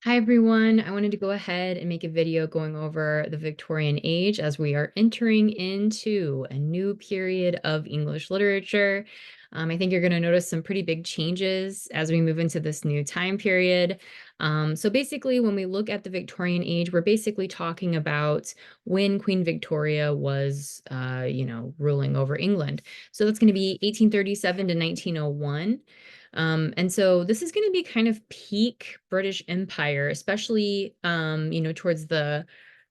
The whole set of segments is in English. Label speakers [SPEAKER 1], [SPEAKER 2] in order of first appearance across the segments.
[SPEAKER 1] Hi everyone, I wanted to go ahead and make a video going over the Victorian Age as we are entering into a new period of English literature. I think you're going to notice some pretty big changes as we move into this new time period. So basically, when we look at the Victorian Age, we're basically talking about when Queen Victoria was, ruling over England. So that's going to be 1837 to 1901. And so this is going to be kind of peak British Empire, especially towards the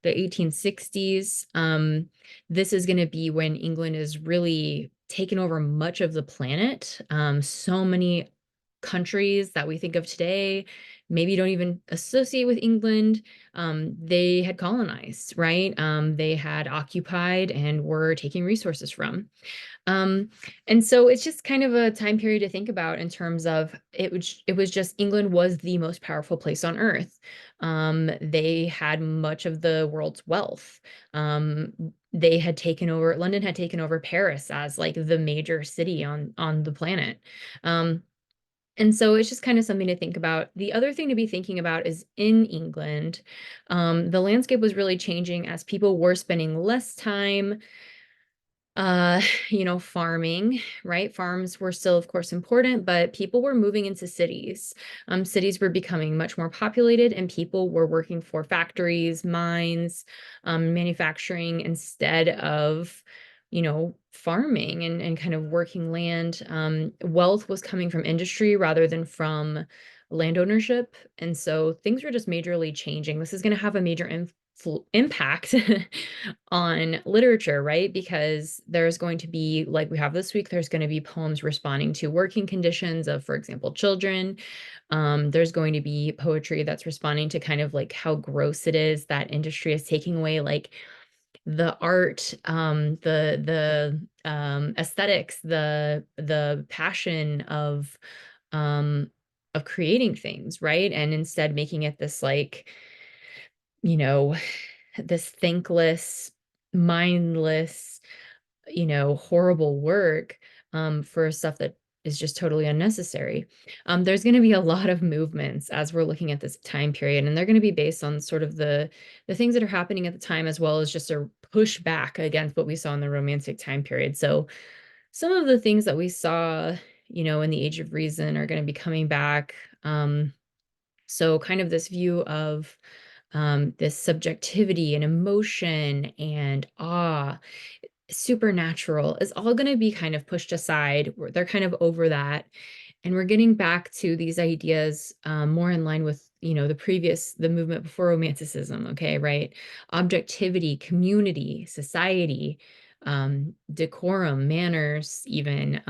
[SPEAKER 1] 1860s. This is going to be when England is really taken over much of the planet. So many countries that we think of today maybe don't even associate with England. They had colonized, right? They had occupied and were taking resources from. Um, and so it's just kind of a time period to think about in terms of it was just England was the most powerful place on earth. They had much of the world's wealth. They had taken over London had taken over Paris as like the major city on the planet. Um, and so it's just kind of something to think about. The other thing to be thinking about is in England, the landscape was really changing as people were spending less time uh farming, right? Farms were still of course important, but people were moving into cities. Cities were becoming much more populated and people were working for factories, mines, manufacturing instead of farming and kind of working land. Wealth was coming from industry rather than from land ownership, and so things were just majorly changing. This is going to have a major impact on literature, right? Because there's going to be, like we have this week, there's going to be poems responding to working conditions of, for example, children. There's going to be poetry that's responding to kind of like how gross it is that industry is taking away like the art, the aesthetics, the passion of creating things, right? And instead making it this like, you know, this thankless, mindless, horrible work for stuff that is just totally unnecessary. There's going to be a lot of movements as we're looking at this time period, and they're going to be based on sort of the things that are happening at the time, as well as just a pushback against what we saw in the Romantic time period. So some of the things that we saw, in the Age of Reason are going to be coming back. So kind of this view of this subjectivity and emotion and awe, supernatural is all going to be kind of pushed aside. They're kind of over that. And we're getting back to these ideas more in line with, the movement before Romanticism. Okay, right? Objectivity, community, society, decorum, manners, even.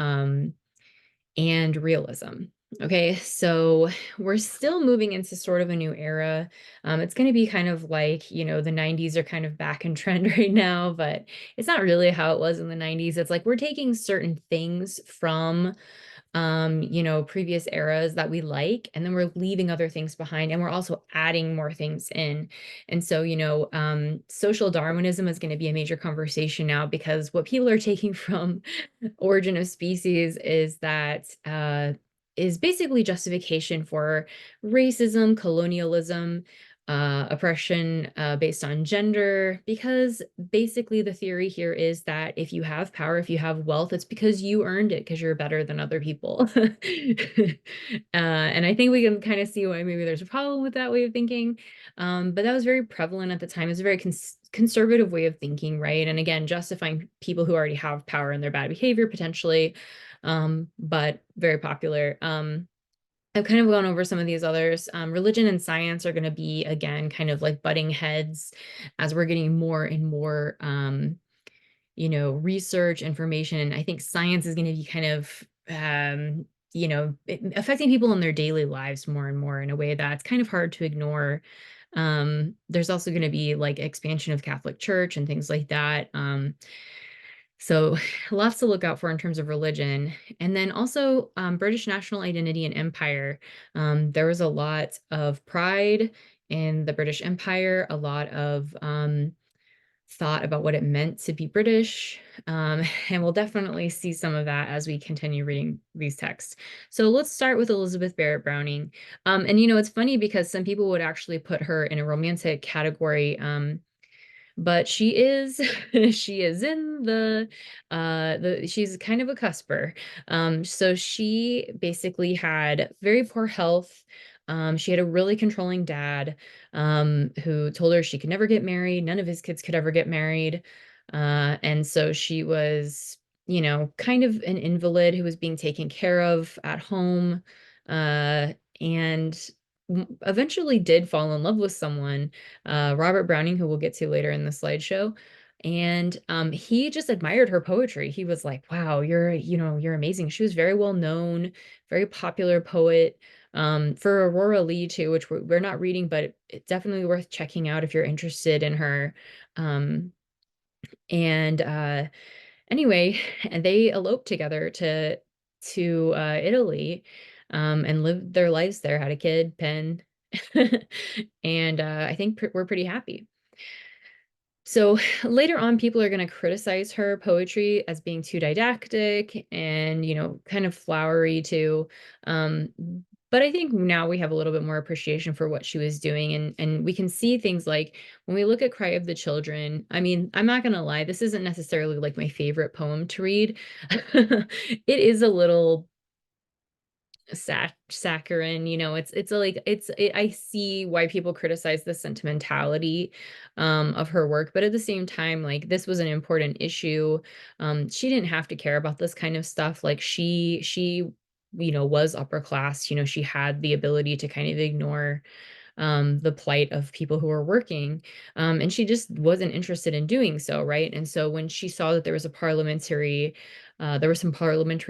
[SPEAKER 1] And realism. Okay, so we're still moving into sort of a new era. It's going to be kind of like, the 90s are kind of back in trend right now, but it's not really how it was in the 90s. It's like we're taking certain things from previous eras that we like, and then we're leaving other things behind, and we're also adding more things in. And so, social Darwinism is going to be a major conversation now because what people are taking from Origin of Species is that is basically justification for racism, colonialism, oppression based on gender, because basically the theory here is that if you have power, if you have wealth, it's because you earned it because you're better than other people. And I think we can kind of see why maybe there's a problem with that way of thinking. But that was very prevalent at the time. It's a very conservative way of thinking, right? And again, justifying people who already have power and their bad behavior potentially, but very popular. I've kind of gone over some of these others. Religion and science are going to be, again, kind of like butting heads as we're getting more and more, research information. I think science is going to be kind of, affecting people in their daily lives more and more in a way that's kind of hard to ignore. There's also going to be like expansion of Catholic Church and things like that. So lots to look out for in terms of religion. And then also British national identity and empire. There was a lot of pride in the British Empire, a lot of thought about what it meant to be British. And we'll definitely see some of that as we continue reading these texts. So let's start with Elizabeth Barrett Browning. And it's funny because some people would actually put her in a romantic category. But she is she is in the she's kind of a cusper. So she basically had very poor health. She had a really controlling dad, who told her she could never get married, none of his kids could ever get married. And so she was, kind of an invalid who was being taken care of at home, and eventually did fall in love with someone, Robert Browning, who we'll get to later in the slideshow. And he just admired her poetry. He was like, wow, you're amazing. She was very well known, very popular poet. For Aurora Leigh too, which we're not reading, but it's definitely worth checking out if you're interested in her. Um, and Anyway, and they eloped together to Italy, and lived their lives there, had a kid, Penn. And I think we're pretty happy. So later on, people are going to criticize her poetry as being too didactic and, kind of flowery too. Um, but I think now we have a little bit more appreciation for what she was doing, and we can see things like when we look at Cry of the Children. I mean, I'm not gonna lie, this isn't necessarily like my favorite poem to read. It is a little saccharine, it's like I see why people criticize the sentimentality of her work, but at the same time, like, this was an important issue. She didn't have to care about this kind of stuff. Like, she was upper class. She had the ability to kind of ignore the plight of people who are working. And she just wasn't interested in doing so, right? And so when she saw that there were some parliamentary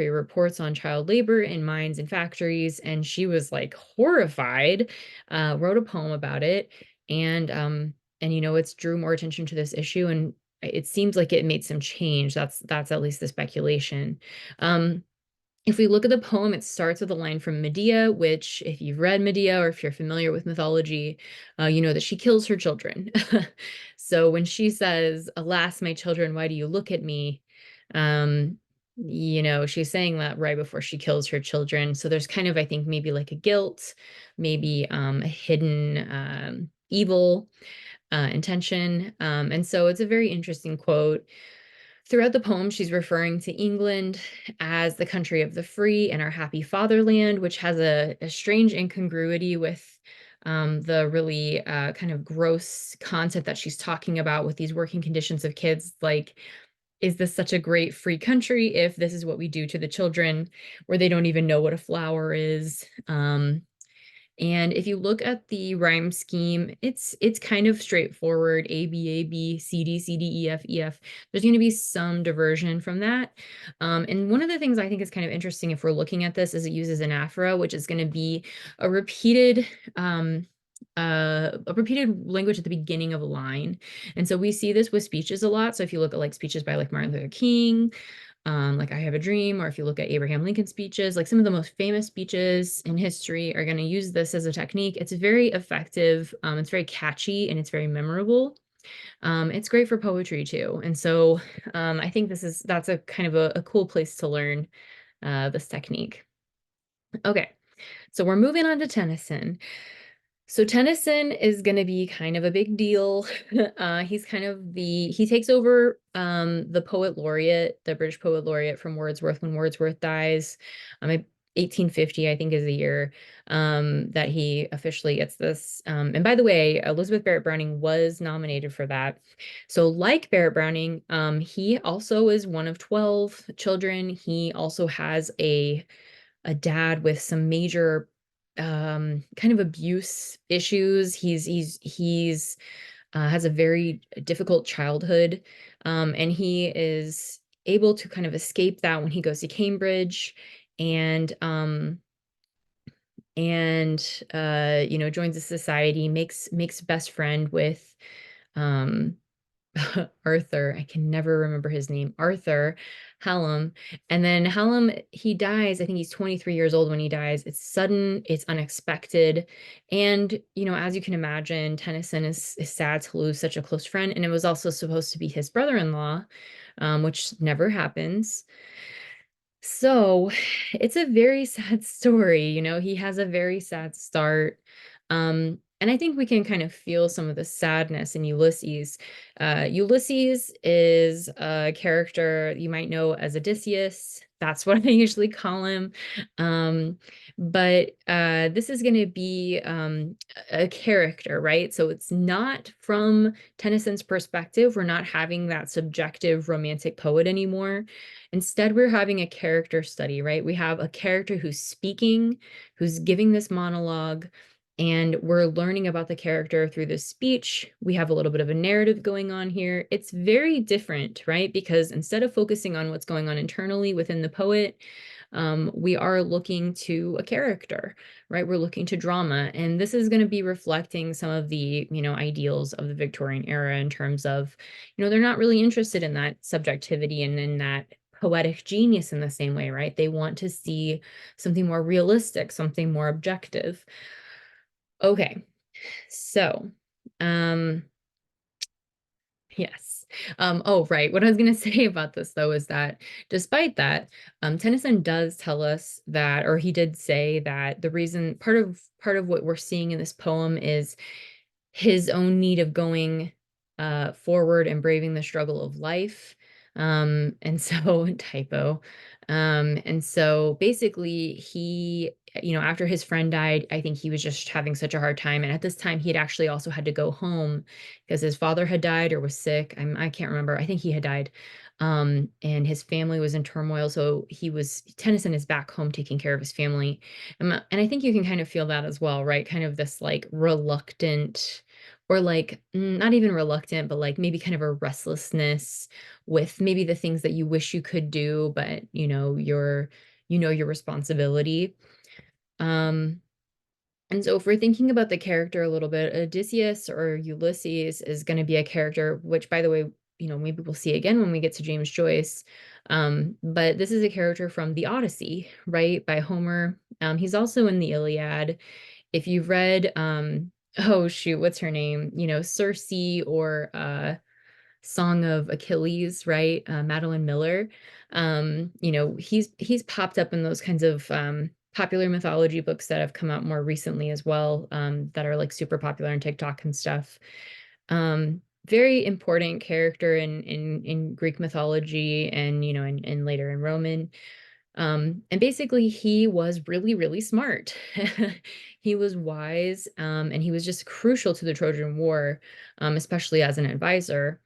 [SPEAKER 1] reports on child labor in mines and factories, and she was like horrified, wrote a poem about it, and it's drew more attention to this issue, and it seems like it made some change. That's at least the speculation. If we look at the poem, it starts with a line from Medea, which, if you've read Medea or if you're familiar with mythology, you know that she kills her children. So when she says, "Alas, my children, why do you look at me?" Um, she's saying that right before she kills her children. So there's kind of, I think, maybe like a guilt, maybe a hidden evil intention. And so it's a very interesting quote. Throughout the poem, she's referring to England as the country of the free and our happy fatherland, which has a strange incongruity with the really kind of gross concept that she's talking about with these working conditions of kids. Like, is this such a great free country if this is what we do to the children, where they don't even know what a flower is? And if you look at the rhyme scheme, it's kind of straightforward: A, B, A, B, C, D, C, D, E, F, E, F. There's going to be some diversion from that. And one of the things I think is kind of interesting if we're looking at this is it uses anaphora, which is going to be a repeated um, a repeated language at the beginning of a line. And so we see this with speeches a lot. So if you look at like speeches by like Martin Luther King, like I Have a Dream, or if you look at Abraham Lincoln speeches, like some of the most famous speeches in history are going to use this as a technique. It's very effective. It's very catchy, and it's very memorable. It's great for poetry too. And so I think that's a kind of a cool place to learn this technique. Okay, so we're moving on to Tennyson. So Tennyson is going to be kind of a big deal. He's kind of he takes over the poet laureate, the British poet laureate from Wordsworth when Wordsworth dies. 1850, I think, is the year that he officially gets this. And by the way, Elizabeth Barrett Browning was nominated for that. So like Barrett Browning, he also is one of 12 children. He also has a dad with some major kind of abuse issues. He's has a very difficult childhood, and he is able to kind of escape that when he goes to Cambridge, and joins a society, makes best friend with um Arthur, I can never remember his name, Arthur Hallam. And then Hallam, he dies. I think he's 23 years old when he dies. It's sudden, it's unexpected. And, as you can imagine, Tennyson is sad to lose such a close friend. And it was also supposed to be his brother-in-law, which never happens. So it's a very sad story, he has a very sad start. And I think we can kind of feel some of the sadness in Ulysses. Ulysses is a character you might know as Odysseus. That's what I usually call him. Um, but this is going to be a character, right? So it's not from Tennyson's perspective. We're not having that subjective romantic poet anymore. Instead, we're having a character study, right? We have a character who's speaking, who's giving this monologue, and we're learning about the character through this speech. We have a little bit of a narrative going on here. It's very different, right? Because instead of focusing on what's going on internally within the poet, we are looking to a character, right? We're looking to drama. And this is going to be reflecting some of the, ideals of the Victorian era in terms of, they're not really interested in that subjectivity and in that poetic genius in the same way, right? They want to see something more realistic, something more objective. Okay, so, um, yes. Oh, right. What I was going to say about this, though, is that despite that, Tennyson does tell us that, or he did say that the reason, part of what we're seeing in this poem is his own need of going forward and braving the struggle of life. And so typo. And so basically he, after his friend died, I think he was just having such a hard time. And at this time, he had actually also had to go home because his father had died or was sick. I can't remember. I think he had died. And his family was in turmoil. So Tennyson is back home taking care of his family. And I think you can kind of feel that as well, right? Kind of this like reluctant, or like not even reluctant, but like maybe kind of a restlessness with maybe the things that you wish you could do, but your responsibility. Um, and so if we're thinking about the character a little bit, Odysseus or Ulysses is going to be a character, which by the way, maybe we'll see again when we get to James Joyce. But this is a character from the Odyssey, right? By Homer. He's also in the Iliad. If you've read, oh shoot, what's her name? Circe or Song of Achilles, right? Madeline Miller. He's popped up in those kinds of popular mythology books that have come out more recently as well, that are like super popular on TikTok and stuff. Very important character in Greek mythology and and later in Roman. And basically he was really, really smart. He was wise, and he was just crucial to the Trojan War, especially as an advisor.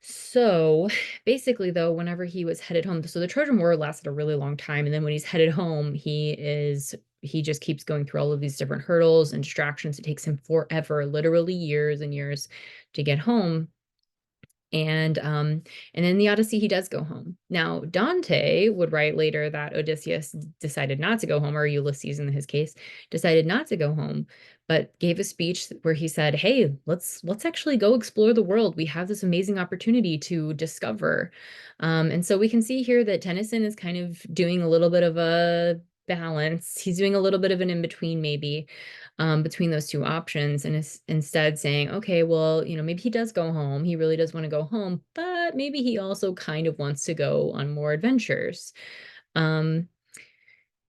[SPEAKER 1] So basically, though, whenever he was headed home, so the Trojan War lasted a really long time. And then when he's headed home, he just keeps going through all of these different hurdles and distractions. It takes him forever, literally years and years to get home. And in the Odyssey, he does go home. Now, Dante would write later that Odysseus decided not to go home, or Ulysses in his case, decided not to go home, but gave a speech where he said, "Hey, let's actually go explore the world. We have this amazing opportunity to discover." And so we can see here that Tennyson is kind of doing a little bit of a balance. He's doing a little bit of an in-between, maybe, between those two options, and is instead saying, okay, well, maybe he does go home. He really does want to go home, but maybe he also kind of wants to go on more adventures. Um,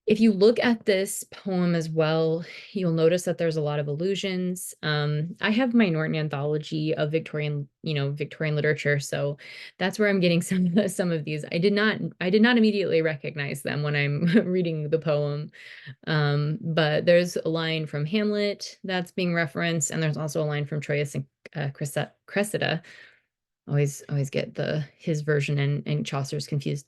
[SPEAKER 1] if you look at this poem as well, you'll notice that there's a lot of allusions. I have my Norton anthology of Victorian literature, so that's where I'm getting some of these. I did not immediately recognize them when I'm reading the poem. But there's a line from Hamlet that's being referenced, and there's also a line from Troilus and Cressida. Always get his version and Chaucer's confused.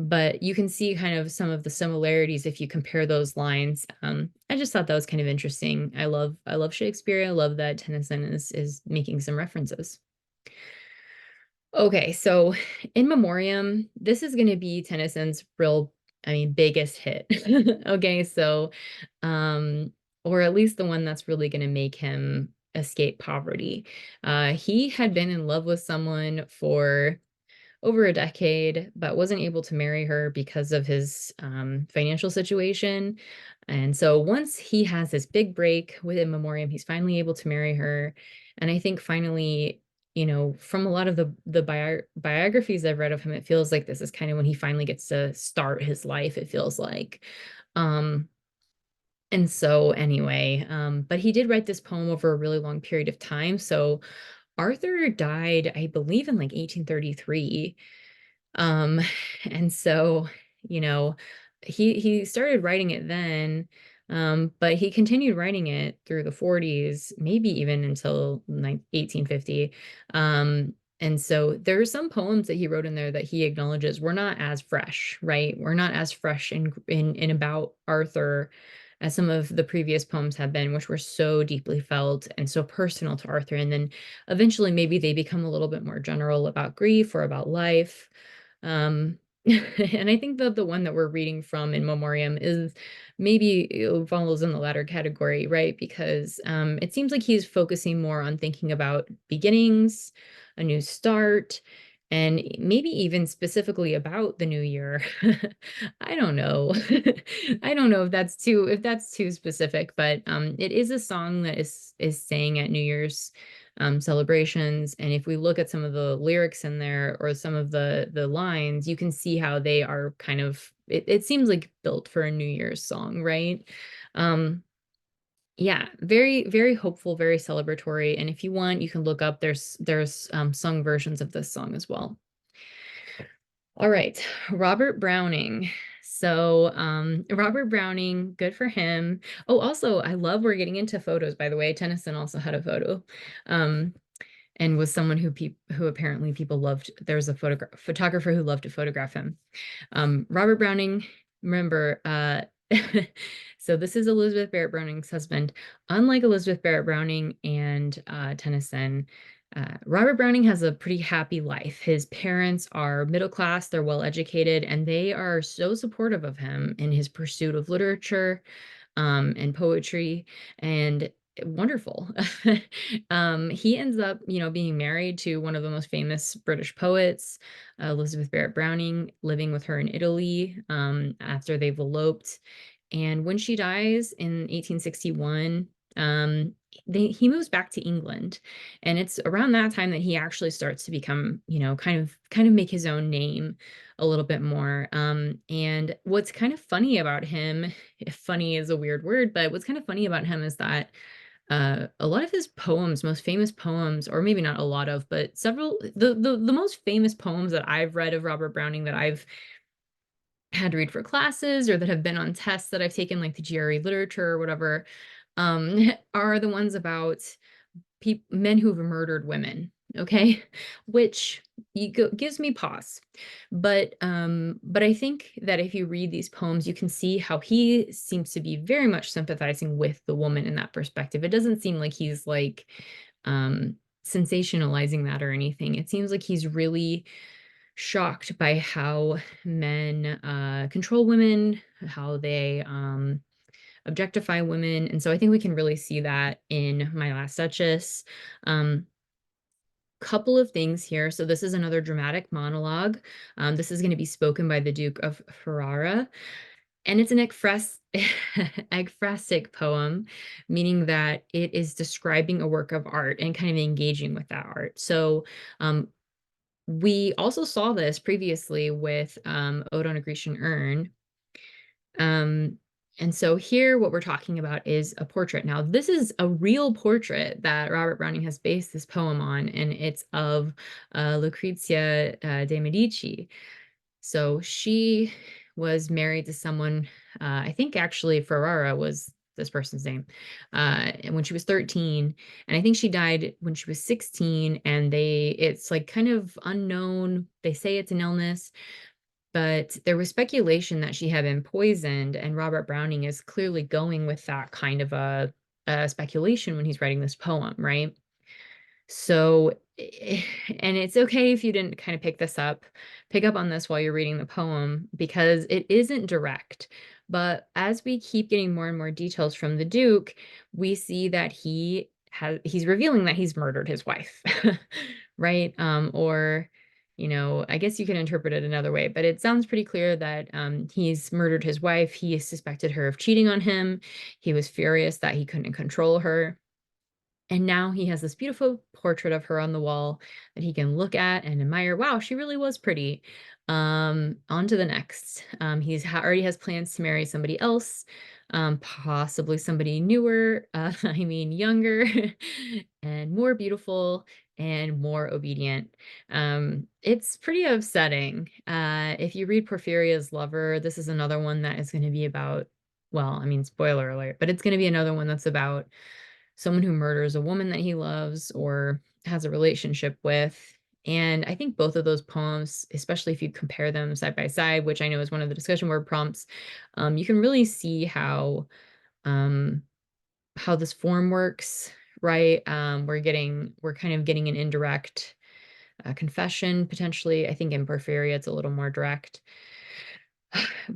[SPEAKER 1] But you can see kind of some of the similarities if you compare those lines. I just thought that was kind of interesting. I love Shakespeare. I love that Tennyson is making some references. Okay, so In Memoriam, this is going to be Tennyson's biggest hit. Okay, so, or at least the one that's really going to make him escape poverty. He had been in love with someone for over a decade, but wasn't able to marry her because of his financial situation. And so once he has this big break with In Memoriam, he's finally able to marry her. And I think finally, from a lot of the biographies I've read of him, it feels like this is kind of when he finally gets to start his life, it feels like. Um, and so anyway, but he did write this poem over a really long period of time. So Arthur died, I believe, in like 1833. Um, and so, you know, he started writing it then, but he continued writing it through the 40s, maybe even until 1850. And so there are some poems that he wrote in there that he acknowledges were not as fresh, right? We're not as fresh in about Arthur as some of the previous poems have been, which were so deeply felt and so personal to Arthur. And then eventually maybe they become a little bit more general about grief or about life. Um, and I think that the one that we're reading from In Memoriam is maybe it follows in the latter category, right? Because it seems like he's focusing more on thinking about beginnings, a new start, and maybe even specifically about the new year. I don't know. I don't know if that's too specific, but it is a song that is sang at New Year's celebrations. And if we look at some of the lyrics in there or some of the lines, you can see how they are kind of it seems like built for a New Year's song, right? Um, yeah, very, very hopeful, very celebratory. And if you want, you can look up there's sung versions of this song as well. All right, Robert Browning. So, Robert Browning, good for him. Oh, also, I love we're getting into photos, by the way. Tennyson also had a photo. Um, and was someone who apparently people loved. There was a photographer who loved to photograph him. Robert Browning, remember, so this is Elizabeth Barrett Browning's husband. Unlike Elizabeth Barrett Browning and Tennyson, Robert Browning has a pretty happy life. His parents are middle class, they're well educated, and they are so supportive of him in his pursuit of literature and poetry, and wonderful. He ends up, being married to one of the most famous British poets, Elizabeth Barrett Browning, living with her in Italy after they've eloped. And when she dies in 1861, he moves back to England, and it's around that time that he actually starts to become, kind of make his own name a little bit more. And what's kind of funny about him, if funny is a weird word, but what's kind of funny about him is that a lot of his poems, most famous poems, or maybe not a lot of, but several, the most famous poems that I've read of Robert Browning that I've had to read for classes or that have been on tests that I've taken, like the GRE literature or whatever, are the ones about men who've murdered women. Okay, which gives me pause, but I think that if you read these poems, you can see how he seems to be very much sympathizing with the woman in that perspective. It doesn't seem like he's like um sensationalizing that or anything. It seems like he's really shocked by how men control women, how they objectify women. And so I think we can really see that in My Last Duchess. Um, Couple of things here. So this is another dramatic monologue. This is going to be spoken by the Duke of Ferrara, and it's an ekphrastic poem, meaning that it is describing a work of art and kind of engaging with that art. So we also saw this previously with Ode on a Grecian Urn. Um, and so here, what we're talking about is a portrait. Now, this is a real portrait that Robert Browning has based this poem on, and it's of Lucrezia de Medici. So she was married to someone, I think actually Ferrara was this person's name, and when she was 13, and I think she died when she was 16, and it's like kind of unknown. They say it's an illness, but there was speculation that she had been poisoned, and Robert Browning is clearly going with that kind of a speculation when he's writing this poem, right? So, and it's okay if you didn't kind of pick up on this while you're reading the poem, because it isn't direct. But as we keep getting more and more details from the Duke, we see that he he's revealing that he's murdered his wife, right? Or, I guess you can interpret it another way, but it sounds pretty clear that he's murdered his wife. He suspected her of cheating on him. He was furious that he couldn't control her. And now he has this beautiful portrait of her on the wall that he can look at and admire. Wow, she really was pretty. On to the next. Already has plans to marry somebody else, possibly somebody newer, I mean younger, and more beautiful and more obedient. It's pretty upsetting. If you read Porphyria's Lover, this is another one that is going to be about, well, I mean, spoiler alert, but it's going to be another one that's about someone who murders a woman that he loves or has a relationship with. And I think both of those poems, especially if you compare them side by side, which I know is one of the discussion word prompts, you can really see um, how this form works, right? We're kind of getting an indirect confession potentially. I think in Porphyria it's a little more direct.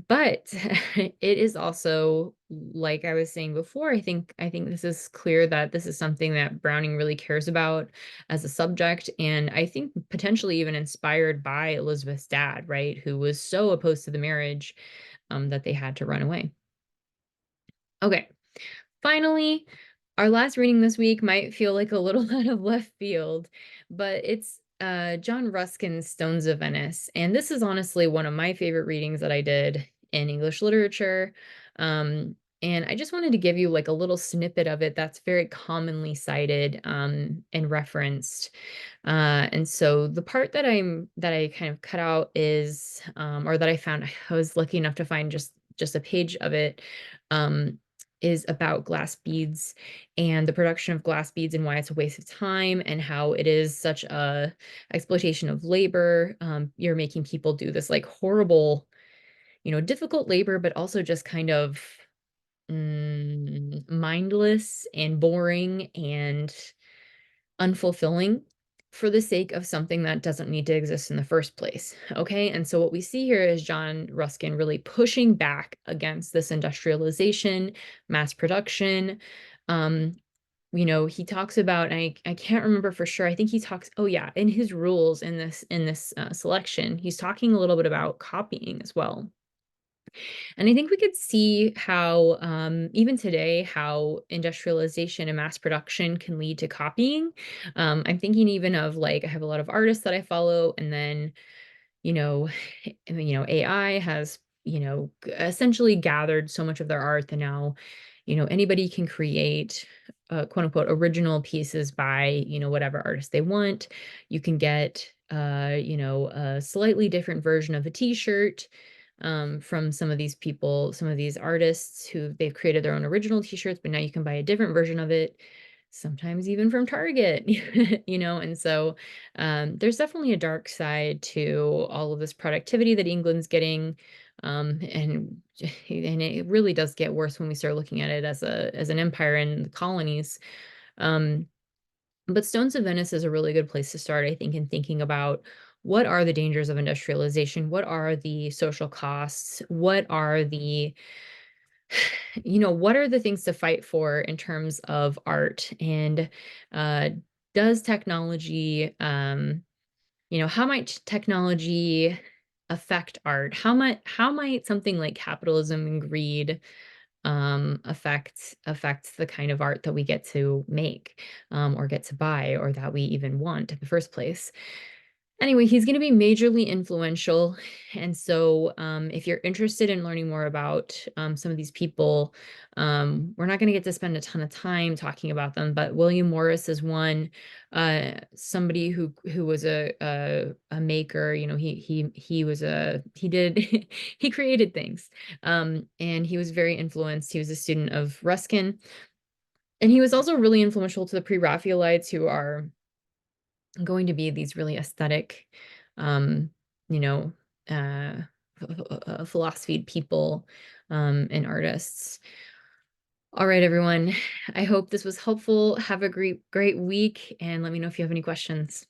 [SPEAKER 1] But it is also, like I was saying before, I think this is clear that this is something that Browning really cares about as a subject, and I think potentially even inspired by Elizabeth's dad, right, who was so opposed to the marriage that they had to run away. Okay, finally, our last reading this week might feel like a little out of left field, but it's John Ruskin's Stones of Venice. And this is honestly one of my favorite readings that I did in English literature. And I just wanted to give you like a little snippet of it that's very commonly cited and referenced. And so the part that I kind of cut out is, or that I found, I was lucky enough to find just a page of it, um, is about glass beads and the production of glass beads and why it's a waste of time and how it is such a exploitation of labor. You're making people do this like horrible, difficult labor, but also just kind of mindless and boring and unfulfilling for the sake of something that doesn't need to exist in the first place. Okay. And so what we see here is John Ruskin really pushing back against this industrialization, mass production. Um, he talks about, and I can't remember for sure. I think he talks, oh yeah, in his rules in this selection, he's talking a little bit about copying as well. And I think we could see how, even today, how industrialization and mass production can lead to copying. I'm thinking even of like, I have a lot of artists that I follow, and then, you know, AI has, essentially gathered so much of their art that now, anybody can create quote unquote original pieces by, whatever artist they want. You can get, a slightly different version of a t-shirt from some of these people, some of these artists who they've created their own original t-shirts, but now you can buy a different version of it, sometimes even from Target, and so there's definitely a dark side to all of this productivity that England's getting. And it really does get worse when we start looking at it as an empire in the colonies. Um, but Stones of Venice is a really good place to start, I think, in thinking about what are the dangers of industrialization? What are the social costs? What are the things to fight for in terms of art? And uh, does technology, how might technology affect art? How might something like capitalism and greed affect the kind of art that we get to make, or get to buy, or that we even want in the first place? Anyway, he's going to be majorly influential. And so, if you're interested in learning more about some of these people, we're not going to get to spend a ton of time talking about them, but William Morris is one, somebody who was a maker. He did he created things, and he was very influenced. He was a student of Ruskin, and he was also really influential to the Pre-Raphaelites, who are going to be these really aesthetic, um, you know, uh, philosophy people, and artists. All right, everyone. I hope this was helpful. Have a great week, and let me know if you have any questions.